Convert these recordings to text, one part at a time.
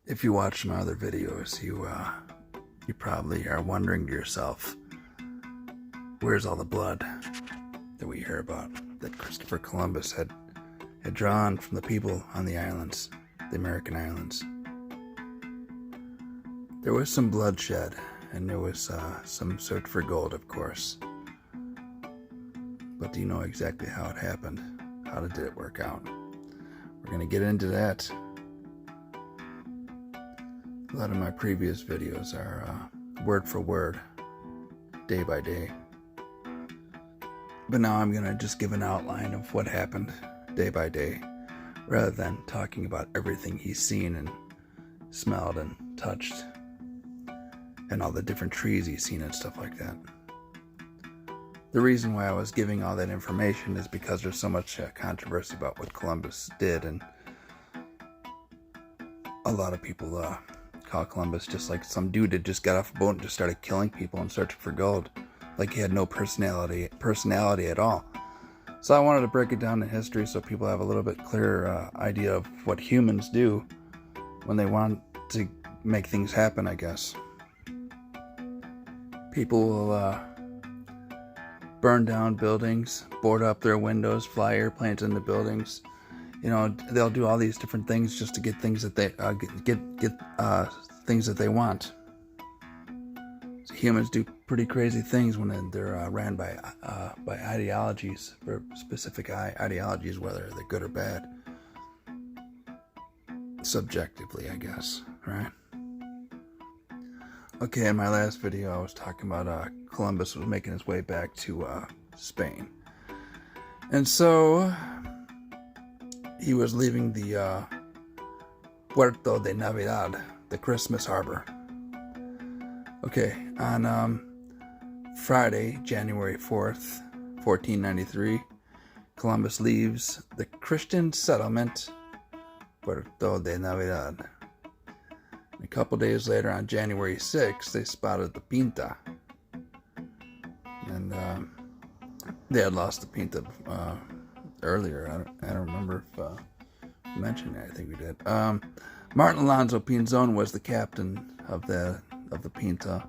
If you watch my other videos, you probably are wondering to yourself, where's all the blood that we hear about that Christopher Columbus had drawn from the people on the islands, the American islands? There was some bloodshed, and there was some search for gold, of course. But do you know exactly how it happened? How did it work out? We're going to get into that. A lot of my previous videos are word for word, day by day. But now I'm going to just give an outline of what happened day by day, rather than talking about everything he's seen and smelled and touched, and all the different trees he's seen and stuff like that. The reason why I was giving all that information is because there's so much controversy about what Columbus did, and a lot of people call Columbus just like some dude that just got off a boat and just started killing people and searching for gold, like he had no personality at all. So I wanted to break it down in history so people have a little bit clearer idea of what humans do when they want to make things happen, I guess. People will burn down buildings, board up their windows, fly airplanes into buildings. You know, they'll do all these different things just to get things that they things that they want. So humans do pretty crazy things when they're ran by ideologies, for specific ideologies, whether they're good or bad. Subjectively, I guess, right? Okay, in my last video, I was talking about Columbus was making his way back to Spain, and so he was leaving the Puerto de Navidad, the Christmas harbor. Okay, on Friday, January 4th, 1493, Columbus leaves the Christian settlement Puerto de Navidad. And a couple days later, on January 6th, they spotted the Pinta. And they had lost the Pinta earlier. I don't remember if I mentioned it. I think we did. Martin Alonso Pinzon was the captain of the Pinta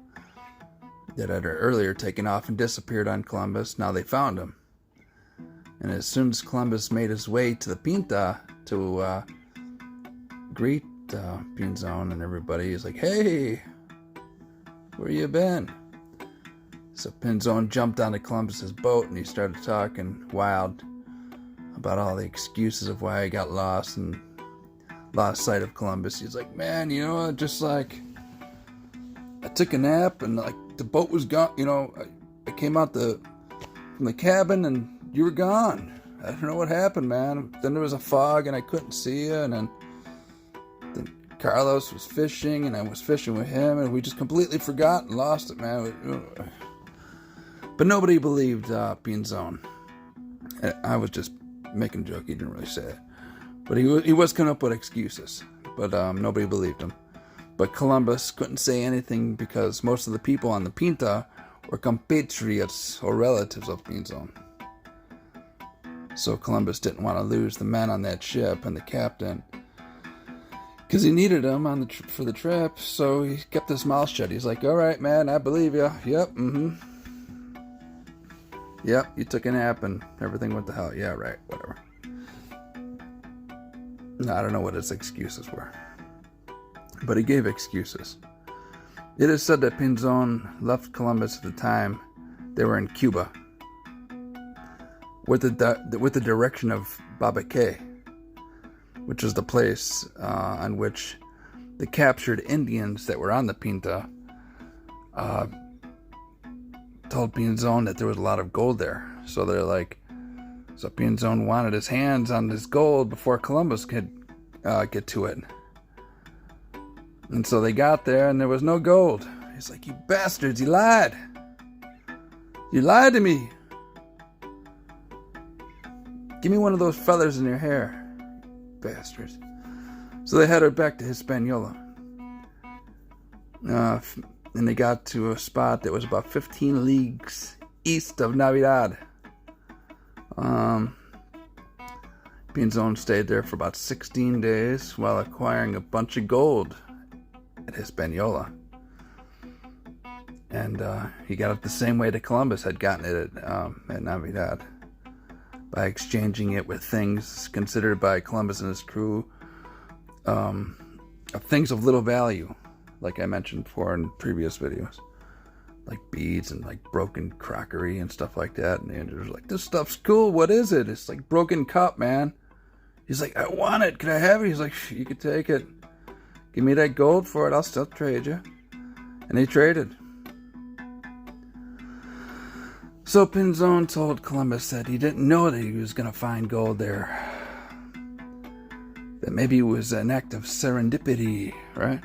that had earlier taken off and disappeared on Columbus. Now they found him. And as soon as Columbus made his way to the Pinta to greet Pinzon and everybody, he's like, "Hey, where you been?" So Pinzon jumped onto Columbus's boat and he started talking wild about all the excuses of why he got lost and lost sight of Columbus. He's like, "Man, you know, just like I took a nap and like the boat was gone. You know, I came out from the cabin and you were gone. I don't know what happened, man. Then there was a fog and I couldn't see you, and then Carlos was fishing and I was fishing with him, and we just completely forgot and lost it, man." But nobody believed Pinzon. I was just making a joke. He didn't really say it, but he was coming up with excuses, but nobody believed him. But Columbus couldn't say anything because most of the people on the Pinta were compatriots or relatives of Pinzon. So Columbus didn't want to lose the men on that ship and the captain, because he needed them for the trip. So he kept his mouth shut. He's like, "All right, man, I believe you. Yep, Yep, you took a nap and everything went to hell. Yeah, right, whatever." No, I don't know what his excuses were, but he gave excuses. It is said that Pinzon left Columbus at the time they were in Cuba with the direction of Babaque, which is the place on which the captured Indians that were on the Pinta told Pinzon that there was a lot of gold there. So so Pinzon wanted his hands on this gold before Columbus could get to it. And so they got there and there was no gold. He's like, "You bastards, you lied. You lied to me. Give me one of those feathers in your hair, bastards." So they headed back to Hispaniola. And they got to a spot that was about 15 leagues east of Navidad. Pinzon stayed there for about 16 days while acquiring a bunch of gold at Hispaniola. And he got it the same way that Columbus had gotten it at Navidad, by exchanging it with things considered by Columbus and his crew things of little value, like I mentioned before in previous videos, like beads and like broken crockery and stuff like that. And the Indians were like, this stuff's cool, what is it? It's like broken cup, man. He's like, I want it, can I have it? He's like, you can take it, give me that gold for it, I'll still trade you. And they traded. So Pinzon told Columbus that he didn't know that he was going to find gold there, that maybe it was an act of serendipity, right?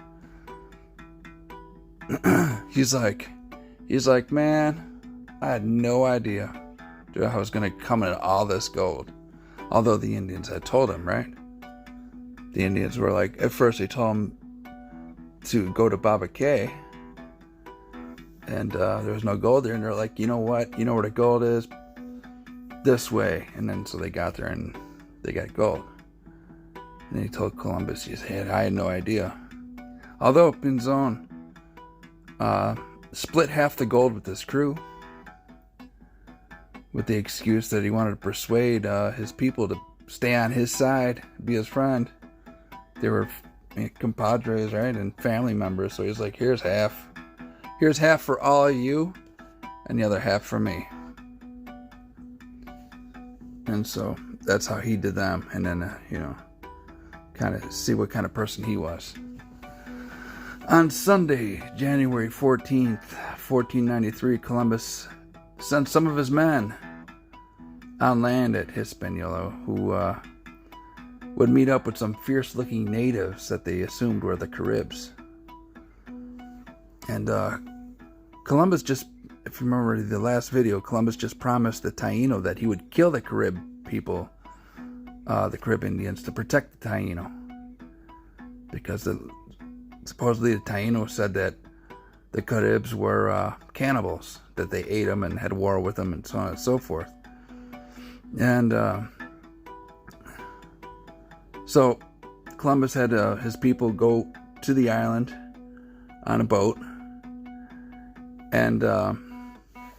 He's like, man, I had no idea that I was going to come in all this gold. Although the Indians had told him, right? The Indians were like, at first they told him to go to Baba Cay, and there was no gold there, and they're like, you know what? You know where the gold is? This way. And then so they got there and they got gold. And he told Columbus, he said, I had no idea. Although Pinzon split half the gold with his crew, with the excuse that he wanted to persuade his people to stay on his side, be his friend. They were compadres, right, and family members. So he's like, here's half. Here's half for all of you, and the other half for me. And so that's how he did them. And then, kind of see what kind of person he was. On Sunday, January 14th, 1493, Columbus sent some of his men on land at Hispaniola, who would meet up with some fierce-looking natives that they assumed were the Caribs. And Columbus just, if you remember the last video, Columbus just promised the Taino that he would kill the Carib people, the Carib Indians, to protect the Taino. Because supposedly the Taino said that the Caribs were cannibals, that they ate them and had war with them and so on and so forth. And so Columbus had his people go to the island on a boat, and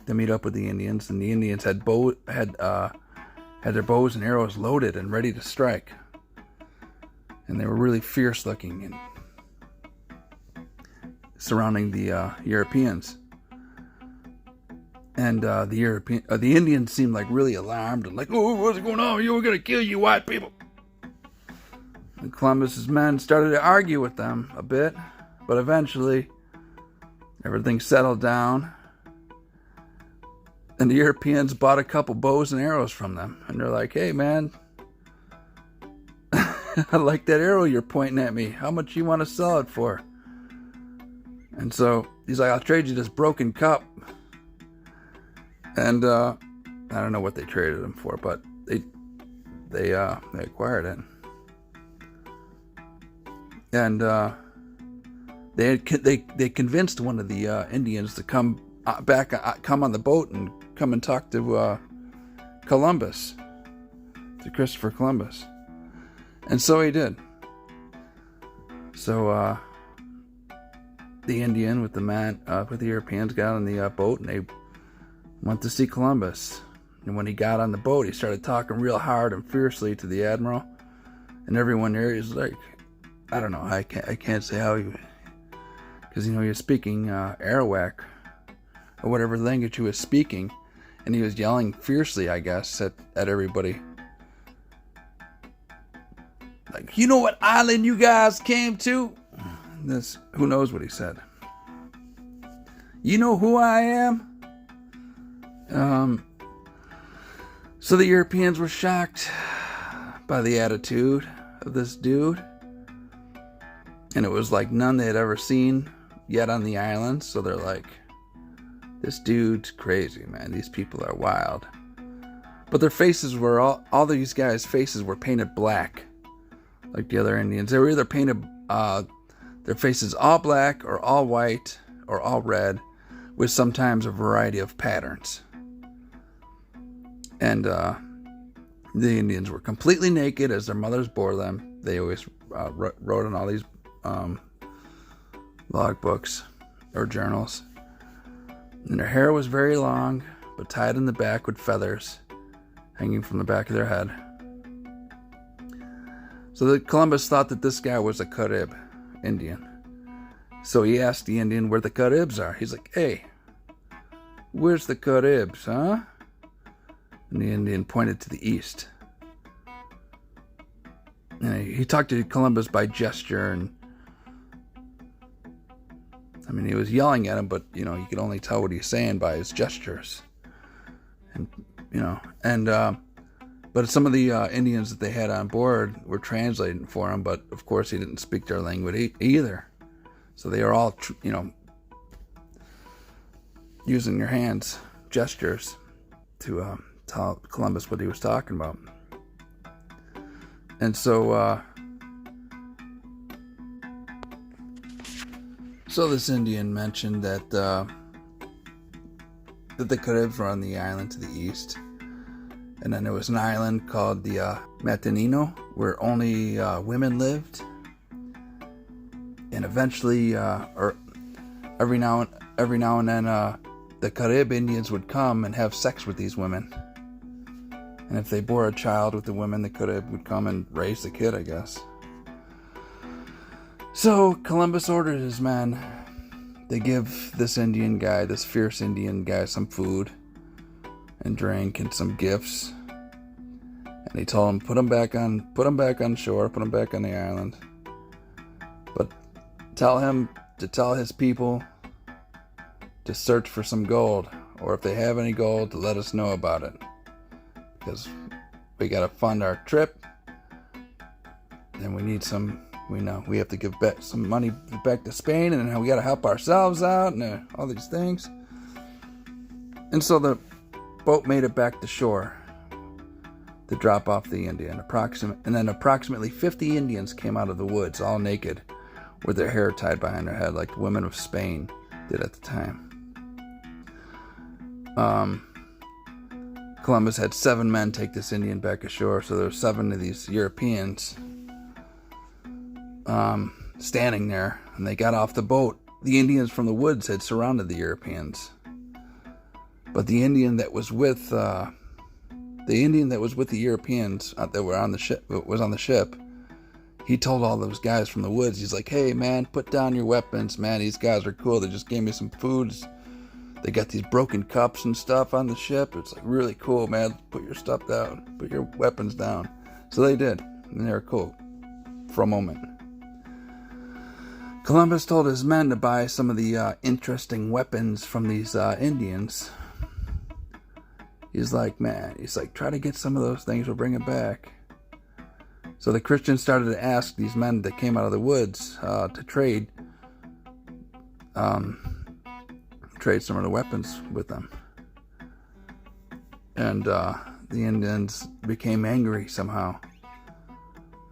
they meet up with the Indians, and the Indians had their bows and arrows loaded and ready to strike, and they were really fierce looking and surrounding the Europeans. And the Indians seemed like really alarmed and like, oh, what's going on? We're gonna kill you white people. And Columbus's men started to argue with them a bit, but eventually everything settled down, and the Europeans bought a couple bows and arrows from them, and they're like, hey man, I like that arrow you're pointing at me, how much you want to sell it for? And so he's like, I'll trade you this broken cup. And I don't know what they traded him for, but they acquired it. And they convinced one of the Indians to come on the boat and come and talk to Columbus, to Christopher Columbus. And so he did. So the Indian with the Europeans got on the boat, and they went to see Columbus. And when he got on the boat, he started talking real hard and fiercely to the admiral, and everyone there is like, I don't know, I can't say how he, because he was speaking Arawak or whatever language he was speaking, and he was yelling fiercely, I guess, at everybody. Like, you know what island you guys came to? Who knows what he said. You know who I am? So the Europeans were shocked by the attitude of this dude, and it was like none they had ever seen yet on the island. So they're like, this dude's crazy, man. These people are wild. But their faces were all these guys' faces were painted black, like the other Indians. They were either painted their faces all black or all white or all red, with sometimes a variety of patterns. And the Indians were completely naked as their mothers bore them. They always wrote on all these logbooks or journals. And their hair was very long, but tied in the back with feathers hanging from the back of their head. So that Columbus thought that this guy was a Carib Indian. So he asked the Indian where the Caribs are. He's like, hey, where's the Caribs, huh? And the Indian pointed to the east. And he talked to Columbus by gesture, and I mean, he was yelling at him, but, you know, you could only tell what he's saying by his gestures. And, you know, and, but some of the Indians that they had on board were translating for him, but of course he didn't speak their language either. So they are all, you know, using their hands, gestures, to tell Columbus what he was talking about. And so, so this Indian mentioned that that the Caribs were on the island to the east, and then there was an island called the Matanino, where only women lived. And eventually, or every now and then, the Carib Indians would come and have sex with these women. And if they bore a child with the women, the Carib would come and raise the kid, I guess. So Columbus ordered his men to give this Indian guy, this fierce Indian guy, some food and drink and some gifts. And he told him, put him back on shore, put him back on the island. But tell him to tell his people to search for some gold, or if they have any gold, to let us know about it. Because we got to fund our trip, and we need some, we have to give back some money back to Spain, and then we got to help ourselves out, and all these things. And so the boat made it back to shore to drop off the Indian. And then approximately 50 Indians came out of the woods, all naked, with their hair tied behind their head, like the women of Spain did at the time. Columbus had 7 men take this Indian back ashore, so there were 7 of these Europeans standing there, and they got off the boat. The Indians from the woods had surrounded the Europeans, but the Indian that was with the Europeans that were on the ship, he told all those guys from the woods, he's like, hey man, put down your weapons, man, these guys are cool, they just gave me some food. They got these broken cups and stuff on the ship. It's like really cool, man. Put your stuff down. Put your weapons down. So they did. And they were cool for a moment. Columbus told his men to buy some of the interesting weapons from these Indians. He's like, try to get some of those things. We'll bring it back. So the Christians started to ask these men that came out of the woods to trade some of the weapons with them. And the Indians became angry somehow.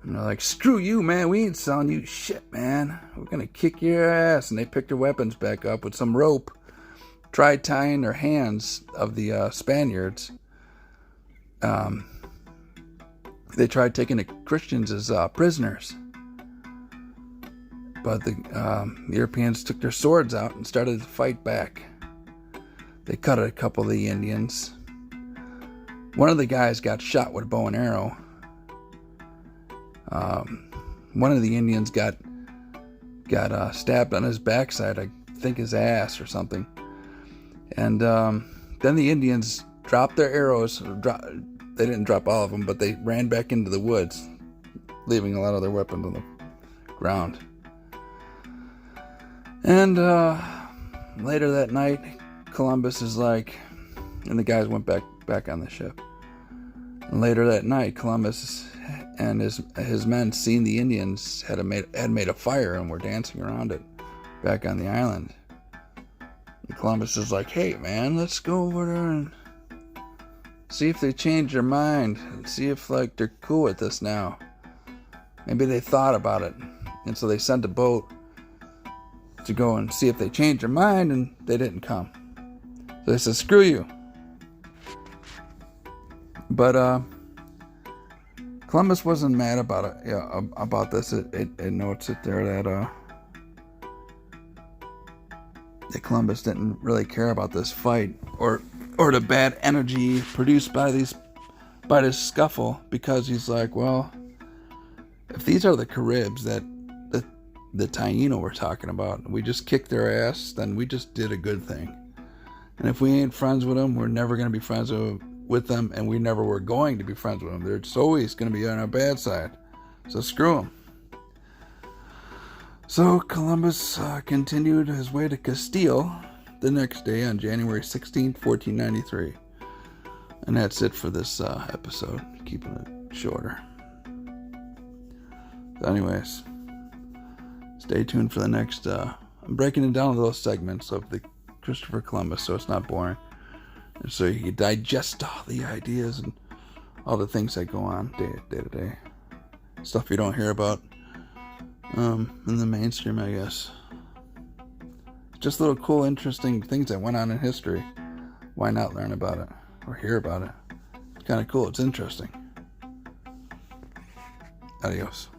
And they're like, screw you, man, we ain't selling you shit, man. We're gonna kick your ass. And they picked their weapons back up with some rope, tried tying their hands of the Spaniards. They tried taking the Christians as prisoners. But the Europeans took their swords out and started to fight back. They cut a couple of the Indians. One of the guys got shot with a bow and arrow. One of the Indians got stabbed on his backside, I think his ass or something. And then the Indians dropped their arrows. They didn't drop all of them, but they ran back into the woods, leaving a lot of their weapons on the ground. And later that night, Columbus is like, and the guys went back on the ship. And later that night, Columbus and his men, seeing the Indians, had made a fire and were dancing around it back on the island. And Columbus is like, hey man, let's go over there and see if they change their mind and see if like they're cool with this now. Maybe they thought about it, and so they sent a boat to go and see if they changed their mind, and they didn't come. So they said, screw you. But Columbus wasn't mad about it. Yeah, about this. It notes it there that that Columbus didn't really care about this fight or the bad energy produced by this scuffle, because he's like, well, if these are the Caribs that the Taino we're talking about, we just kicked their ass, then we just did a good thing. And if we ain't friends with them, we're never going to be friends with them, and we never were going to be friends with them. They're always going to be on our bad side. So screw them. So Columbus continued his way to Castile the next day on January 16th, 1493. And that's it for this episode, keeping it shorter. So anyways, stay tuned for the next, I'm breaking it down into those segments of the Christopher Columbus, so it's not boring. And so you can digest all the ideas and all the things that go on day to day. Stuff you don't hear about in the mainstream, I guess. Just little cool, interesting things that went on in history. Why not learn about it or hear about it? It's kind of cool. It's interesting. Adios.